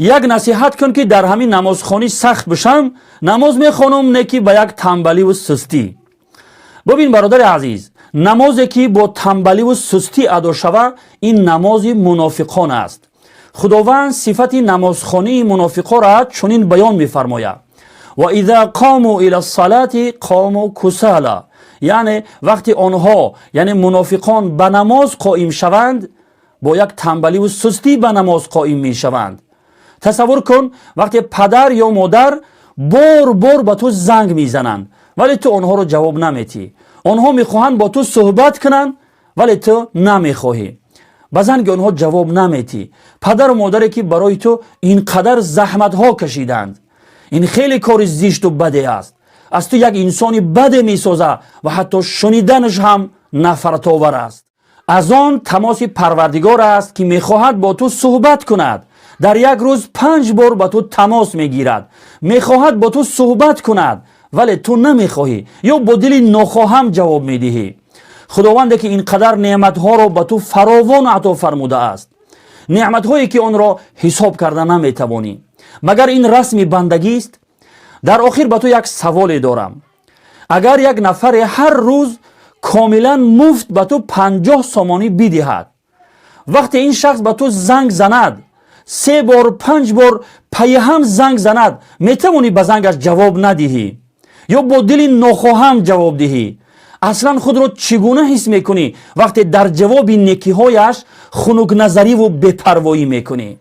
یک نصیحت کن که در همین نمازخوانی سخت بشم، نماز میخوانم نه که با یک تنبلی و سستی. ببین برادر عزیز، نمازی که با تنبلی و سستی ادا شود این نماز منافقان است. خداوند صفت نمازخوانی منافقان را چنین بیان میفرماید: و اذا قاموا الى الصلاه قاموا کسالا، یعنی وقتی آنها یعنی منافقان به نماز قائم شوند با یک تنبلی و سستی به نماز قائم می شوند. تصور کن وقتی پدر یا مادر بار بار با تو زنگ میزنند ولی تو آنها رو جواب نمیتی. آنها میخواهند با تو صحبت کنند ولی تو نمیخواهی. به زنگ آنها جواب نمیتی. پدر و مادری که برای تو اینقدر زحمت ها کشیدند. این خیلی کار زشت و بده است. از تو یک انسانی بده میسازه و حتی شنیدنش هم نفرت آور است. از آن تماس پروردگار است که میخواهد با تو صحبت کند. در یک روز 5 بار با تو تماس میگیرد، میخواهد با تو صحبت کند ولی تو نمیخواهی یا با دل ناخواهم جواب میدهی. خداوند که اینقدر نعمتها را با تو فراوان عطا فرموده است، نعمتهایی که آن را حساب کرده نمیتوانی. مگر این رسم بندگی است؟ در آخر با تو یک سوال دارم. اگر یک نفر هر روز کاملا مفت با تو 50 سامانی بدهد، وقتی این شخص با تو زنگ زند 3 بار 5 بار پی هم زنگ زند، میتوانی به زنگش جواب ندهی یا با دل ناخواهم جواب دهی؟ اصلا خود را چگونه حس میکنی وقتی در جواب نیکی هایش خنک نظری و بی‌پروایی میکنی؟